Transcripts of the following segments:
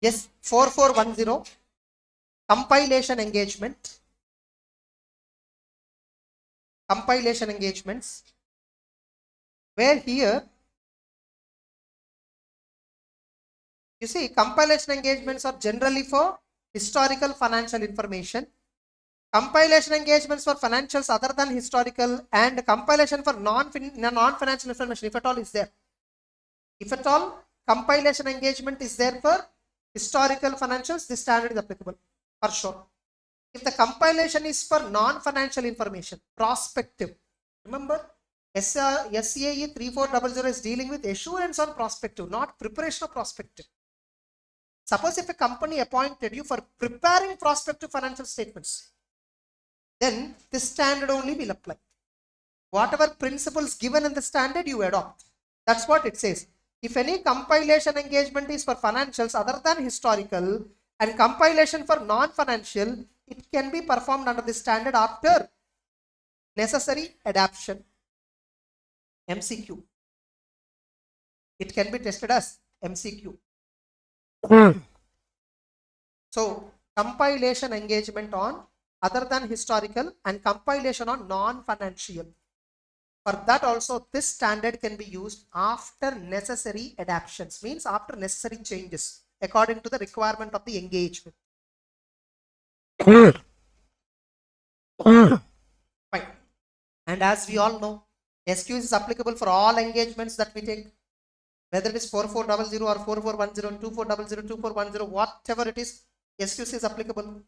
Yes, 4410, compilation engagement. Compilation engagements, where here you see compilation engagements are generally for historical financial information. Compilation engagements for financials other than historical, and compilation for non-financial information, if at all is there. If at all compilation engagement is there for historical financials, this standard is applicable for sure. If the compilation is for non-financial information, prospective, remember SAE 3400 is dealing with assurance on prospective, not preparation of prospective. Suppose if a company appointed you for preparing prospective financial statements, then this standard only will apply. Whatever principles given in the standard you adopt. That's what it says. If any compilation engagement is for financials other than historical and compilation for non-financial, it can be performed under the standard after necessary adaptation. MCQ. It can be tested as MCQ. So compilation engagement on other than historical and compilation on non-financial. For that also, this standard can be used after necessary adaptations, means after necessary changes according to the requirement of the engagement. Fine. And as we all know, SQ is applicable for all engagements that we take, whether it is 4400 or 4410, 2400, 2410, whatever it is, SQC is applicable.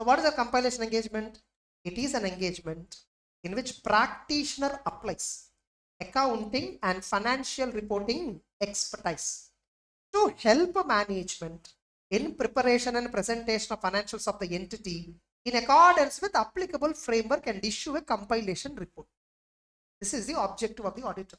So what is a compilation engagement? It is an engagement in which practitioner applies accounting and financial reporting expertise to help management in preparation and presentation of financials of the entity in accordance with applicable framework and issue a compilation report. This is the objective of the auditor.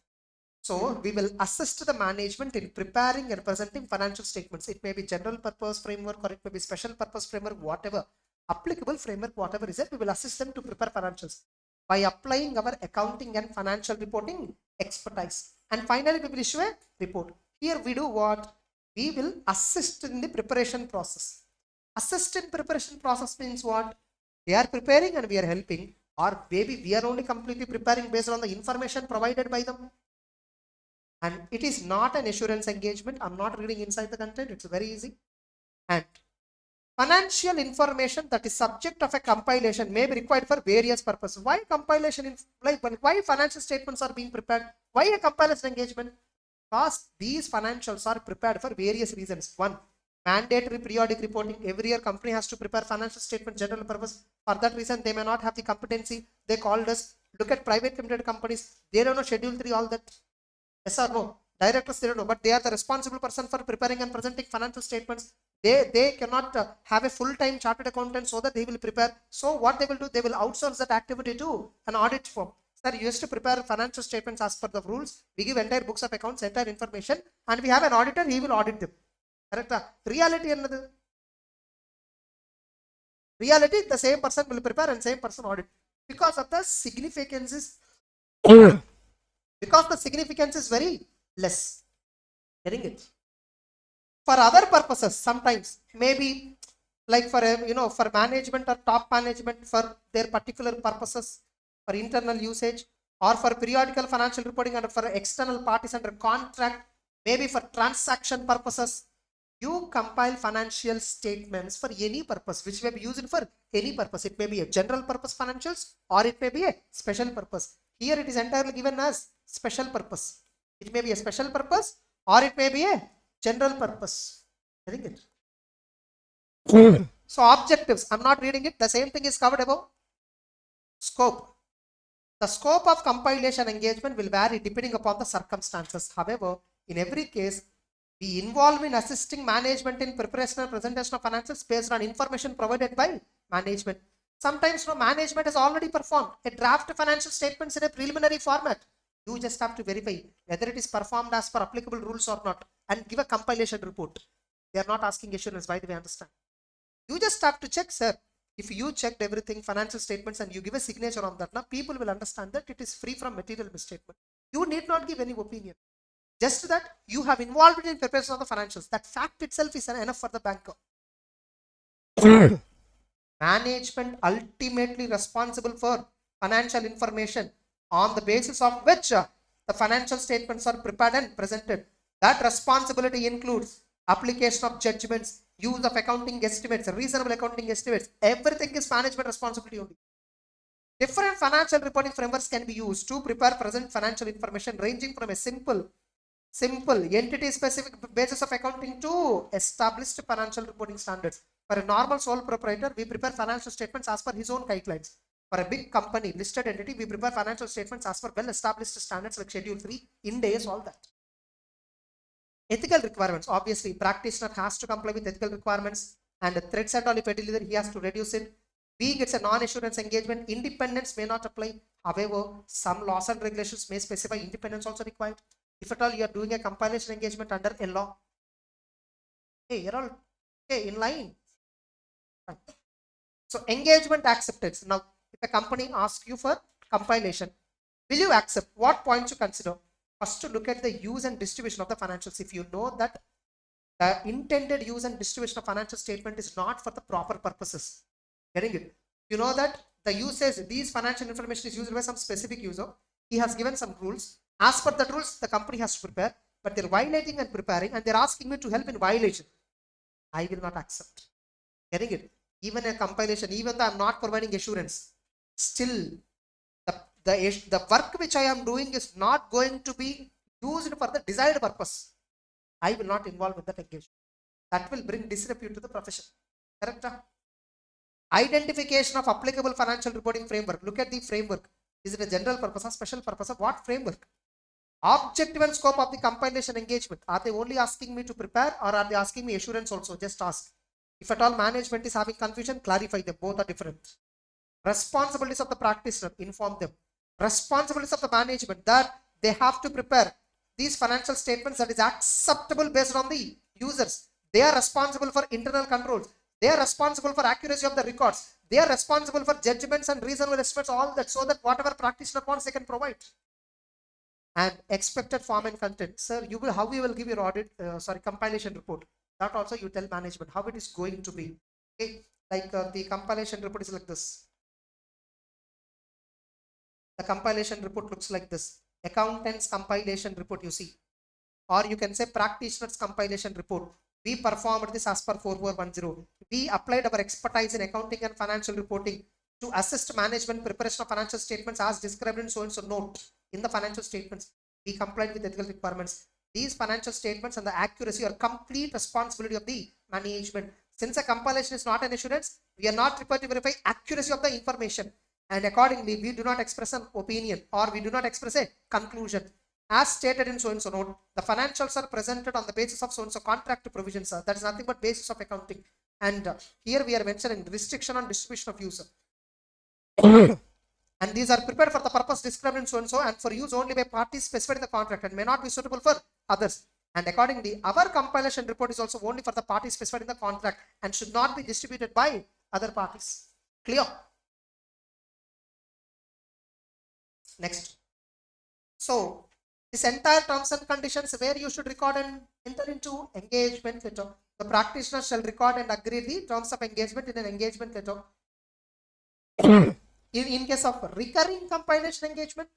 So we will assist the management in preparing and presenting financial statements. It may be general purpose framework or it may be special purpose framework, whatever. Applicable framework, whatever is it, we will assist them to prepare financials by applying our accounting and financial reporting expertise. And finally, we will issue a report. Here we do what? We will assist in the preparation process. Assist in preparation process means what? They are preparing and we are helping, or maybe we are only completely preparing based on the information provided by them. And it is not an assurance engagement. I'm not reading inside the content. It's very easy. And financial information that is subject of a compilation may be required for various purposes. Why compilation? Why financial statements are being prepared? Why a compilation engagement? Because these financials are prepared for various reasons. One, mandatory periodic reporting. Every year company has to prepare financial statement general purpose. For that reason, they may not have the competency. They called us. Look at private limited companies. They don't know Schedule 3, all that. Yes or no? Directors, they don't know, but they are the responsible person for preparing and presenting financial statements. They cannot have a full-time chartered accountant so that they will prepare. So what they will do, they will outsource that activity to an audit firm. Sir, you used to prepare financial statements as per the rules. We give entire books of accounts, entire information, and we have an auditor, he will audit them. Correct? Reality another. Reality, the same person will prepare and same person audit. Because of the significance is because the significance is very less. Getting it? For other purposes, sometimes maybe like for for management or top management for their particular purposes, for internal usage, or for periodical financial reporting and for external parties under contract, maybe for transaction purposes, you compile financial statements for any purpose, which may be used for any purpose. It may be a general purpose financials or it may be a special purpose. Here it is entirely given as special purpose. It may be a special purpose or it may be a general purpose. I think it. So objectives, I'm not reading it. The same thing is covered above. Scope. The scope of compilation engagement will vary depending upon the circumstances. However, in every case, we involve in assisting management in preparation and presentation of financials based on information provided by management. Sometimes management has already performed a draft financial statements in a preliminary format. You just have to verify whether it is performed as per applicable rules or not and give a compilation report. They are not asking assurance, by the way, understand. You just have to check, sir. If you checked everything, financial statements, and you give a signature on that, now people will understand that it is free from material misstatement. You need not give any opinion. Just that you have involved in preparation of the financials. That fact itself is enough for the banker. Management ultimately responsible for financial information on the basis of which the financial statements are prepared and presented. That responsibility includes application of judgments, use of accounting estimates, reasonable accounting estimates. Everything is management responsibility only. Different financial reporting frameworks can be used to prepare present financial information, ranging from a simple entity specific basis of accounting to established financial reporting standards. For a normal sole proprietor, we prepare financial statements as per his own guidelines. For a big company, listed entity, we prepare financial statements as per well established standards like Schedule 3, Ind AS, all that. Ethical requirements. Obviously, practitioner has to comply with ethical requirements, and the threats and all, if it is, he has to reduce it. Being it's a non-assurance engagement, independence may not apply. However, some laws and regulations may specify independence also required. If at all you are doing a compilation engagement under a law, hey, you're all okay, in line. So engagement acceptance. Now, if a company asks you for compilation, will you accept? What points you consider? First, to look at the use and distribution of the financials. If you know that the intended use and distribution of financial statement is not for the proper purposes, getting it? You know that the usage, these financial information is used by some specific user. He has given some rules. As per the rules, the company has to prepare, but they're violating and preparing, and they're asking me to help in violation. I will not accept. Getting it? Even a compilation, even though I'm not providing assurance, still the work which I am doing is not going to be used for the desired purpose. I will not involve with that engagement. That will bring disrepute to the profession. Correct? Identification of applicable financial reporting framework. Look at the framework. Is it a general purpose or special purpose? Of what framework? Objective and scope of the compilation engagement. Are they only asking me to prepare, or are they asking me assurance also? Just ask. If at all management is having confusion, clarify them. Both are different. Responsibilities of the practitioner, inform them. Responsibilities of the management, that they have to prepare these financial statements that is acceptable based on the users. They are responsible for internal controls. They are responsible for accuracy of the records. They are responsible for judgments and reasonable estimates, all that, so that whatever practitioner wants, they can provide. And expected form and content. Sir, you will, how you will give your audit, compilation report. That also you tell management how it is going to be. Okay, like the compilation report is like this. The compilation report looks like this. Accountant's compilation report, you see. Or you can say practitioner's compilation report. We performed this as per 4410. We applied our expertise in accounting and financial reporting to assist management preparation of financial statements as described in so and so note in the financial statements. We complied with ethical requirements. These financial statements and the accuracy are complete responsibility of the management. Since a compilation is not an assurance, we are not required to verify accuracy of the information. And accordingly, we do not express an opinion, or we do not express a conclusion. As stated in so and so note, the financials are presented on the basis of so and so contract provisions. That is nothing but basis of accounting. And here we are mentioning restriction on distribution of user. And these are prepared for the purpose described in so and for use only by parties specified in the contract and may not be suitable for others. And accordingly, our compilation report is also only for the parties specified in the contract and should not be distributed by other parties. Clear? Next. So, this entire terms and conditions where you should record and enter into engagement letter. The practitioner shall record and agree the terms of engagement in an engagement letter. In case of recurring compilation engagement,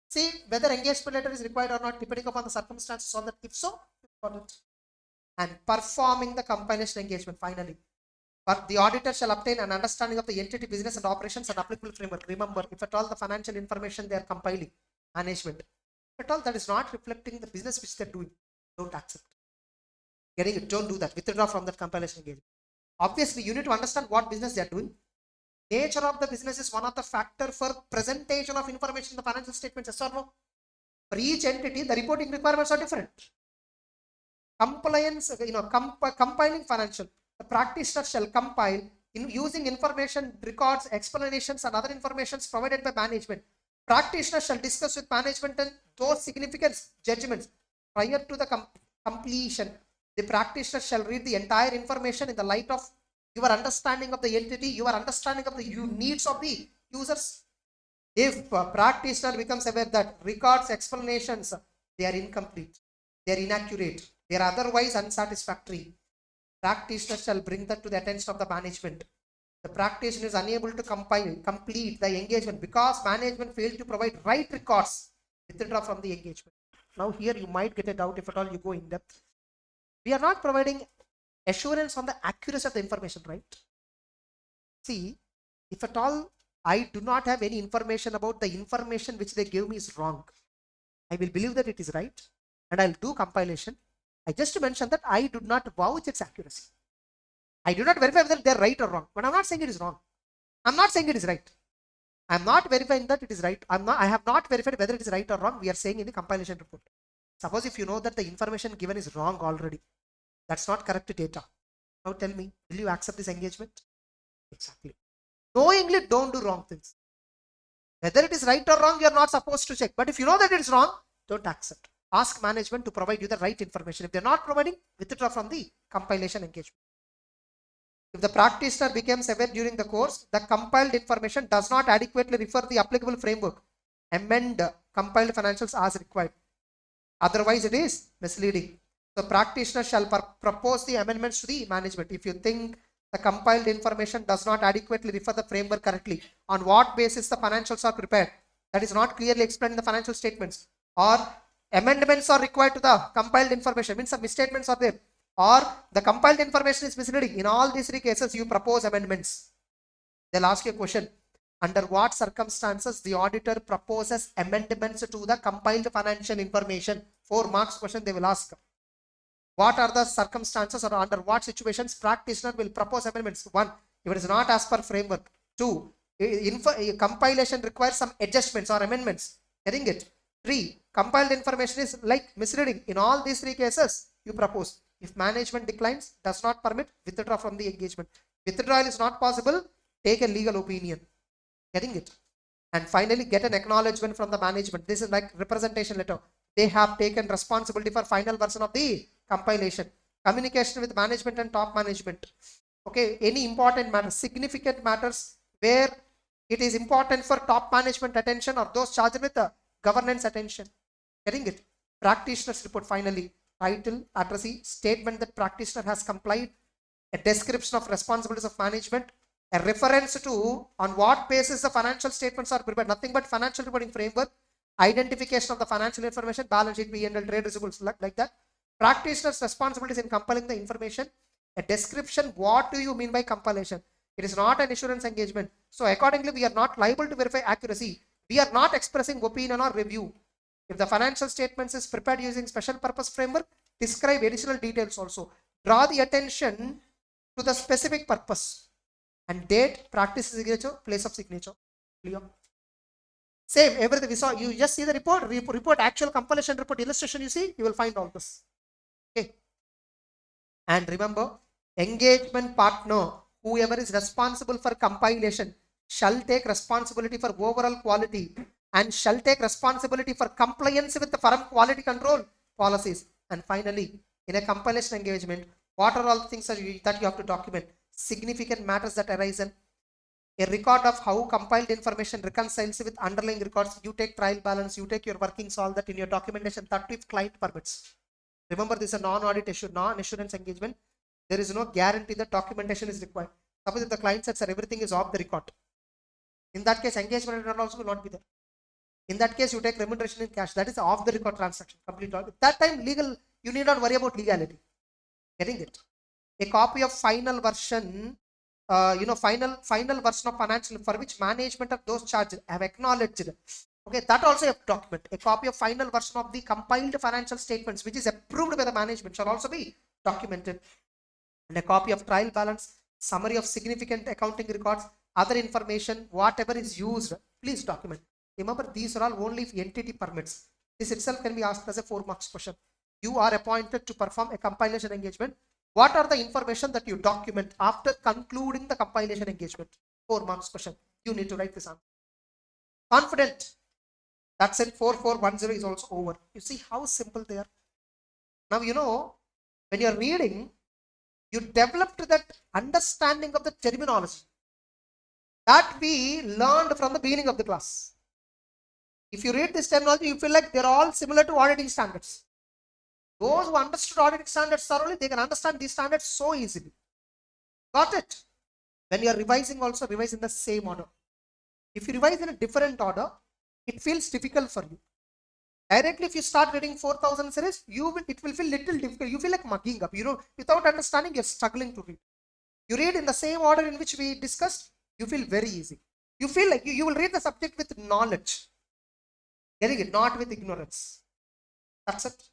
see whether engagement letter is required or not depending upon the circumstances on that. If so, record it. And performing the compilation engagement finally. But the auditor shall obtain an understanding of the entity, business and operations and applicable framework. Remember, if at all the financial information they are compiling, management, if at all that is not reflecting the business which they're doing, don't accept. Getting it? Don't do that. Withdraw from that compilation engagement. Obviously, you need to understand what business they are doing. Nature of the business is one of the factors for presentation of information in the financial statements. Yes or no? For each entity, the reporting requirements are different. Compliance, compiling financial. The practitioner shall compile using information, records, explanations, and other informations provided by management. Practitioner shall discuss with management and those significant judgments prior to the completion. The practitioner shall read the entire information in the light of your understanding of the entity, your understanding of the needs of the users. If practitioner becomes aware that records, explanations, they are incomplete, they are inaccurate, they are otherwise unsatisfactory, practitioner shall bring that to the attention of the management. The practitioner is unable to complete the engagement because management failed to provide right records. Withdraw from the engagement. Now here you might get a doubt if at all you go in depth. We are not providing assurance on the accuracy of the information, right? See, if at all I do not have any information about the information which they give me is wrong, I will believe that it is right and I'll do compilation. I just mentioned that I do not vouch its accuracy. I do not verify whether they're right or wrong, but I'm not saying it is wrong. I'm not saying it is right. I'm not verifying that it is right. I have not verified whether it is right or wrong. We are saying in the compilation report. Suppose if you know that the information given is wrong already, that's not correct data. Now tell me, will you accept this engagement? Exactly. Knowingly don't do wrong things. Whether it is right or wrong, you're not supposed to check. But if you know that it is wrong, don't accept. Ask management to provide you the right information. If they're not providing, withdraw from the compilation engagement. If the practitioner becomes aware during the course, the compiled information does not adequately refer the applicable framework, amend compiled financials as required. Otherwise, it is misleading. The practitioner shall propose the amendments to the management. If you think the compiled information does not adequately refer the framework correctly, on what basis the financials are prepared, that is not clearly explained in the financial statements, or amendments are required to the compiled information, means some misstatements are there, or the compiled information is misleading. In all these three cases, you propose amendments. They'll ask you a question. Under what circumstances the auditor proposes amendments to the compiled financial information? 4 marks question they will ask. What are the circumstances or under what situations practitioner will propose amendments? 1. If it is not as per framework. 2. Compilation requires some adjustments or amendments. Getting it? 3. Compiled information is like misleading. In all these 3 cases, you propose. If management declines, does not permit, withdraw from the engagement. Withdrawal is not possible, take a legal opinion. Getting it? And finally, get an acknowledgement from the management. This is like representation letter. They have taken responsibility for final version of the compilation. Communication with management and top management. Okay, any important matters, significant matters where it is important for top management attention or those charged with the governance attention. Getting it? Practitioner's report finally. Title, addressee, statement that practitioner has complied, a description of responsibilities of management, a reference to on what basis the financial statements are prepared, nothing but financial reporting framework, identification of the financial information, balance sheet, P&L, trade receivables, like that. Practitioner's responsibilities in compiling the information, a description, what do you mean by compilation? It is not an assurance engagement. So accordingly, we are not liable to verify accuracy. We are not expressing opinion or review. If the financial statements is prepared using special purpose framework, describe additional details also. Draw the attention to the specific purpose. And date, practice signature, place of signature. Clear? Same, everything we saw. You just see the report, actual compilation report, illustration you see, you will find all this. Okay. And remember, engagement partner, whoever is responsible for compilation, shall take responsibility for overall quality and shall take responsibility for compliance with the firm quality control policies. And finally, in a compilation engagement, what are all the things that you have to document? Significant matters that arise in a record of how compiled information reconciles with underlying records. You take trial balance, you take your workings, all that in your documentation, that if client permits. Remember, this is a non-audit issue, non-assurance engagement. There is no guarantee that documentation is required. Suppose if the client says, sir, everything is off the record. In that case, engagement also will not be there. In that case, you take remuneration in cash. That is off the record transaction. Complete. At that time, legal, you need not worry about legality. Getting it? A copy of final version, final version of financial for which management of those charges have acknowledged. Okay, that also you have to document. A copy of final version of the compiled financial statements, which is approved by the management, shall also be documented. And a copy of trial balance, summary of significant accounting records, other information, whatever is used, please document. Remember, these are all only if entity permits. This itself can be asked as a 4 marks question. You are appointed to perform a compilation engagement. What are the information that you document after concluding the compilation engagement? 4 marks question. You need to write this answer. Confident. That's it. 4410 is also over. You see how simple they are. Now, when you're reading, you developed that understanding of the terminology that we learned from the beginning of the class. If you read this terminology, you feel like they're all similar to auditing standards. Those who understood auditing standards thoroughly, they can understand these standards so easily. Got it? When you are revising, also revise in the same order. If you revise in a different order, it feels difficult for you. Directly, if you start reading 4000 series, it will feel little difficult. You feel like mugging up. Without understanding, you're struggling to read. You read in the same order in which we discussed, you feel very easy. You feel like you will read the subject with knowledge. Getting it, not with ignorance. That's it.